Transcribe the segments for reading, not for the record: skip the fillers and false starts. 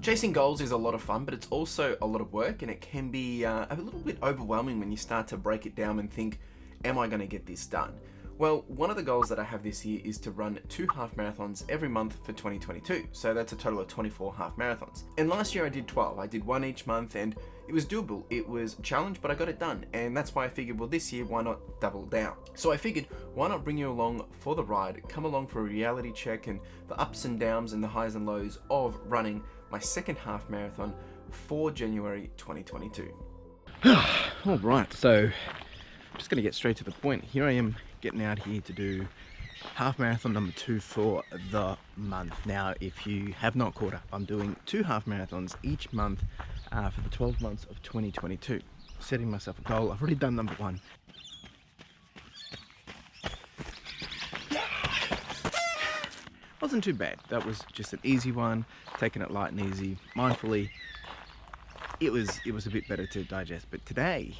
Chasing goals is a lot of fun, but it's also a lot of work, and it can be a little bit overwhelming when you start to break it down and think, am I going to get this done? Well, one of the goals that I have this year is to run 2 half marathons every month for 2022. So that's a total of 24 half marathons. And last year I did 12. I did one each month and it was doable. It was a challenge, but I got it done. And that's why I figured, well, this year, why not double down? So I figured, why not bring you along for the ride, come along for a reality check and the ups and downs and the highs and lows of running my second half marathon for January 2022. All right, so I'm just gonna get straight to the point. Here I am getting out here to do half marathon number 2 for the month. Now, if you have not caught up, I'm doing 2 half marathons each month for the 12 months of 2022. Setting myself a goal. I've already done number 1. Wasn't too bad. That was just an easy one, taking it light and easy, mindfully. It was a bit better to digest. But today,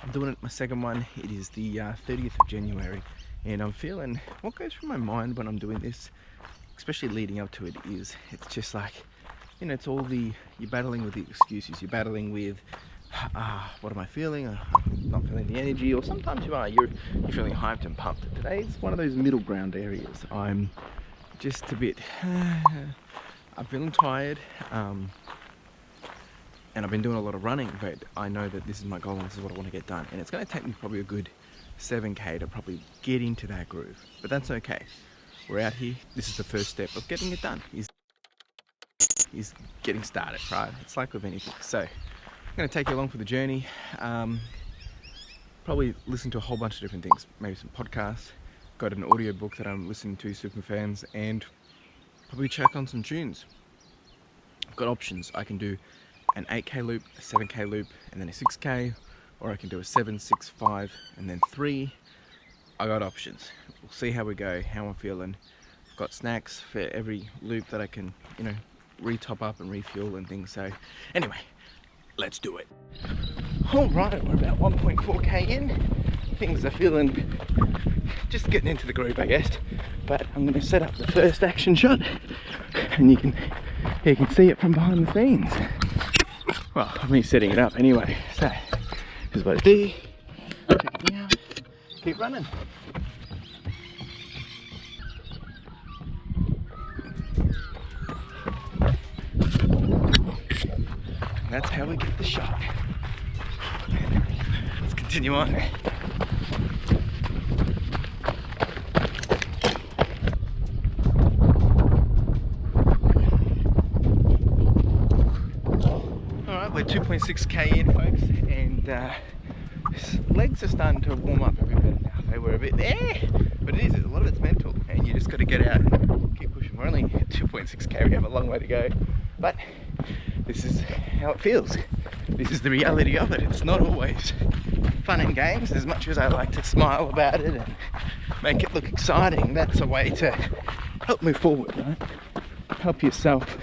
I'm doing it my second one. It is the 30th of January, and I'm feeling what goes through my mind when I'm doing this, especially leading up to it, is it's just like, you know, it's all you're battling with the excuses, you're battling with what am I feeling? I'm not feeling the energy, or sometimes you're feeling hyped and pumped. Today's one of those middle ground areas. I'm just a bit I'm feeling tired, and I've been doing a lot of running, but I know that this is my goal and this is what I want to get done, and it's going to take me probably a good 7k to probably get into that groove, but that's okay. We're out here. This is the first step of getting it done, is getting started, right? It's like with anything. So I'm going to take you along for the journey, probably listen to a whole bunch of different things, maybe some podcasts, got an audiobook that I'm listening to, super fans, and probably check on some tunes. I've got options. I can do an 8k loop, a 7k loop, and then a 6k, or I can do a 7, 6, 5, and then 3. I got options. We'll see how we go, how I'm feeling. I've got snacks for every loop that I can, you know, re-top up and refuel and things. So anyway, let's do it. All right, we're about 1.4k in. Things are feeling, just getting into the groove, I guess. But I'm going to set up the first action shot, and you can see it from behind the scenes. Well, I'm me setting it up anyway. So here's what I do. Take it down, keep running. And that's how we get the shot. Let's continue on. We're 2.6k in, folks, and legs are starting to warm up a bit better now. They were a bit there, but it is, a lot of it's mental, and you just got to get out and keep pushing. We're only at 2.6k, we have a long way to go, but this is how it feels. This is the reality of it. It's not always fun and games. As much as I like to smile about it and make it look exciting, that's a way to help move forward, right? Help yourself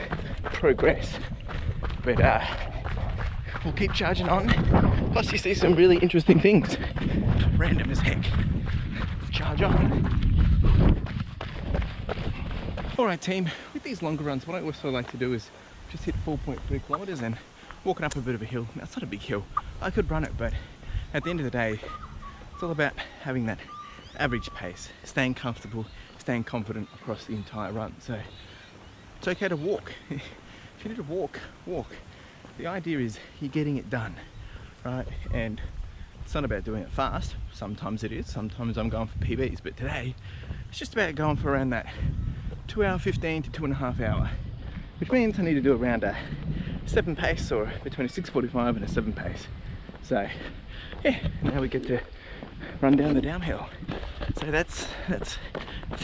progress. But we'll keep charging on. Plus you see some really interesting things. Random as heck. Charge on. Alright team, with these longer runs, what I also like to do is just hit 4.3 kilometers and walking up a bit of a hill. Now it's not a big hill. I could run it, but at the end of the day, it's all about having that average pace, staying comfortable, staying confident across the entire run. So it's okay to walk. If you need to walk, walk. The idea is you're getting it done, right? And it's not about doing it fast. Sometimes it is. Sometimes I'm going for PBs, but today it's just about going for around that 2:15 to 2.5 hour, which means I need to do around a 7 pace, or between a 6:45 and a 7 pace. So yeah, now we get to run down the downhill. So that's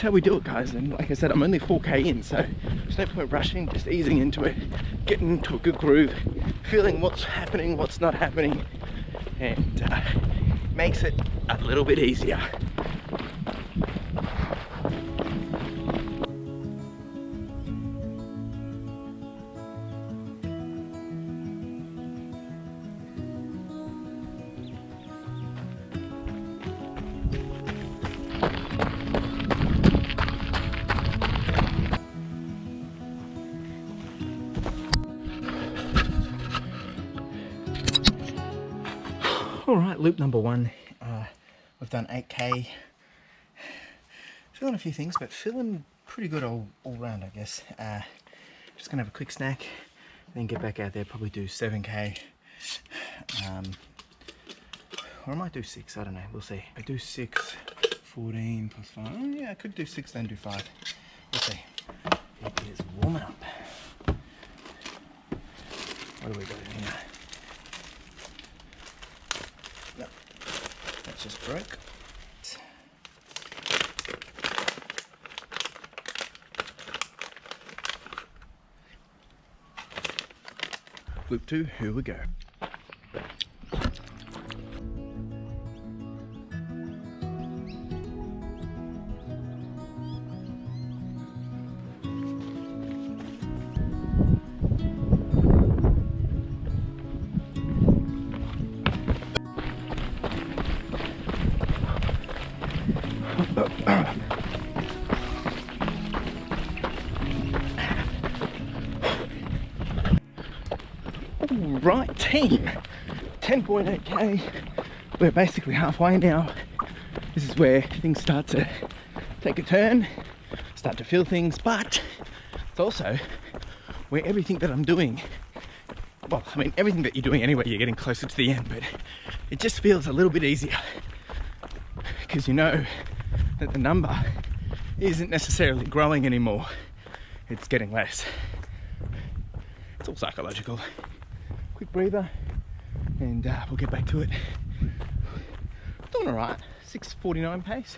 how we do it, guys. And like I said, I'm only 4k in, so there's no point rushing, just easing into it, getting into a good groove, feeling what's happening, what's not happening, and makes it a little bit easier. All right, loop number 1. We've done 8K. Feeling a few things, but feeling pretty good all round, I guess. Just gonna have a quick snack, then get back out there, probably do 7K. Or I might do 6, I don't know, we'll see. I do 6, 14 plus 5. Oh, yeah, I could do 6, then do 5. We'll see. It is warming up. What do we got in here? No, that's just broke. Loop 2, here we go. Right, team, 10.8K, we're basically halfway now. This is where things start to take a turn, start to feel things, but it's also where everything that I'm doing, well, I mean, everything that you're doing anyway, you're getting closer to the end, but it just feels a little bit easier because you know that the number isn't necessarily growing anymore, it's getting less. It's all psychological. Quick breather, and we'll get back to it. Doing all right, 6:49 pace,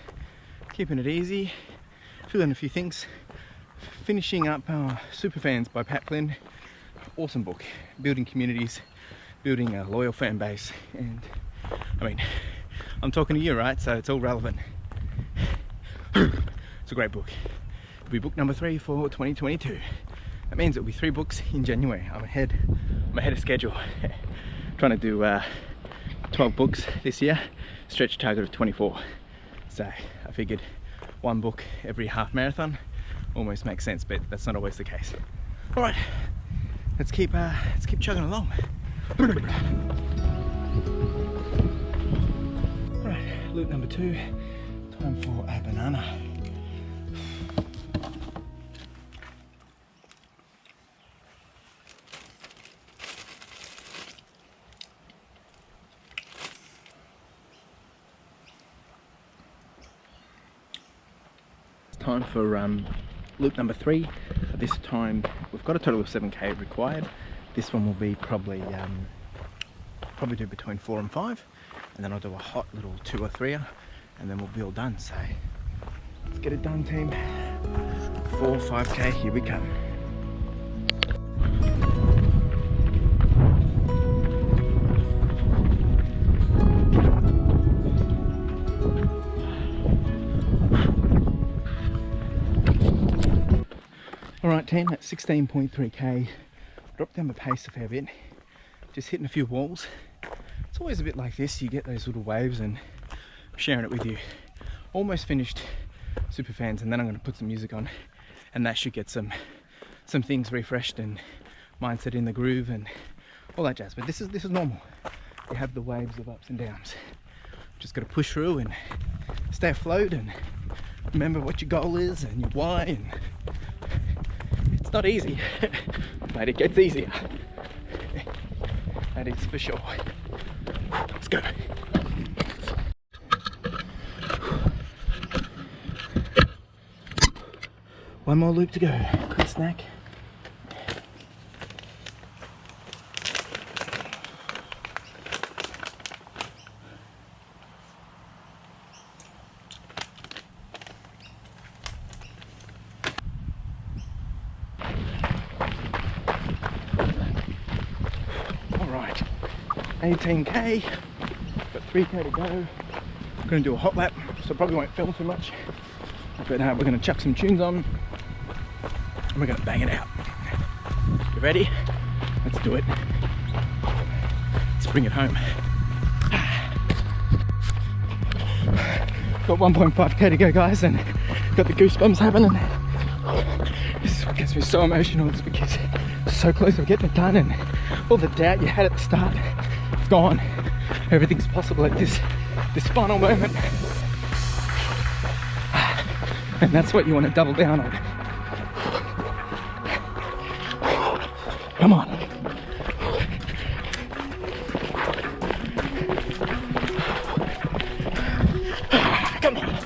keeping it easy, feeling a few things. Finishing up Superfans by Pat Flynn. Awesome book, building communities, building a loyal fan base, and I mean, I'm talking to you, right? So it's all relevant. It's a great book. It'll be book number 3 for 2022. That means it'll be 3 books in January. I'm ahead of schedule. Trying to do 12 books this year, stretch target of 24. So I figured 1 book every half marathon almost makes sense, but that's not always the case. All right, let's keep chugging along. All right, loop number 2. Time for a banana. Time for loop number 3. This time we've got a total of 7K required. This one will be probably do between 4 and 5, and then I'll do a hot little 2 or 3er, and then we'll be all done. So let's get it done, team. 4, 5K, here we come. Alright team, at 16.3K, dropped down the pace a fair bit, just hitting a few walls. It's always a bit like this, you get those little waves, and I'm sharing it with you. Almost finished Superfans, and then I'm going to put some music on, and that should get some things refreshed and mindset in the groove and all that jazz. But this is normal. You have the waves of ups and downs. Just got to push through and stay afloat and remember what your goal is and your why. And it's not easy, but it gets easier. That is for sure. Let's go. One more loop to go. Quick snack. All right, 18K, got 3K to go. I'm gonna do a hot lap, so probably won't film too much, but we're gonna chuck some tunes on and we're gonna bang it out. You ready? Let's do it. Let's bring it home. Got 1.5K to go, guys, and got the goosebumps happening. This is what gets me so emotional, is because it's so close to getting it done, and all the doubt you had at the start, it's gone. everything's possible at this final moment. And that's what you want to double down on. Come on. Come on.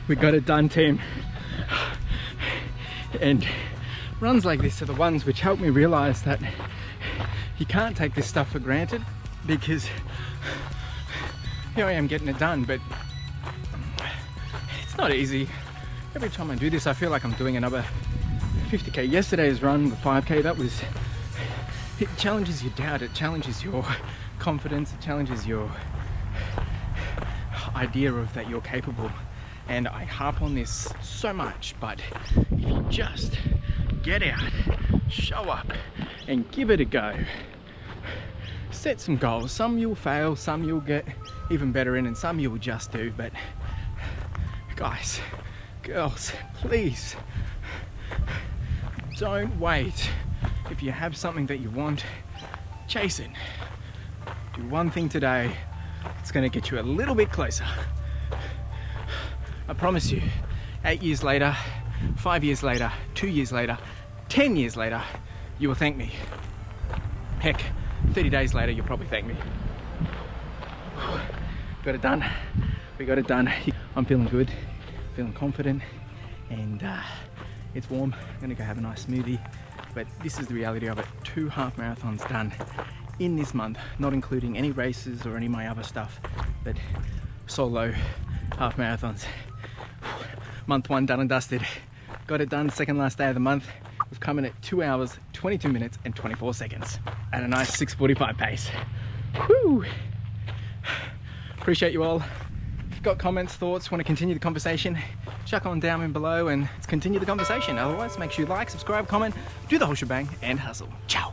We got it done, team. And runs like this are the ones which help me realize that you can't take this stuff for granted, because here I am getting it done, but it's not easy. Every time I do this, I feel like I'm doing another 50k. Yesterday's run, the 5k, it challenges your doubt, it challenges your confidence, it challenges your idea of that you're capable. And I harp on this so much, but if you just get out, show up, and give it a go, set some goals. Some you'll fail, some you'll get even better in, and some you'll just do. But guys, girls, please don't wait. If you have something that you want, chase it. Do one thing today, it's going to get you a little bit closer. I promise you, 8 years later, 5 years later, 2 years later, 10 years later, you will thank me. Heck, 30 days later, you'll probably thank me. Got it done. We got it done. I'm feeling good, feeling confident, and it's warm. I'm gonna go have a nice smoothie, but this is the reality of it. 2 half marathons done in this month, not including any races or any of my other stuff, but solo half marathons. Month 1 done and dusted. Got it done, second last day of the month. We've come in at 2 hours, 22 minutes and 24 seconds at a nice 6:45 pace. Woo! Appreciate you all. If you've got comments, thoughts, want to continue the conversation, chuck on down in below and let's continue the conversation. Otherwise, make sure you like, subscribe, comment, do the whole shebang and hustle. Ciao!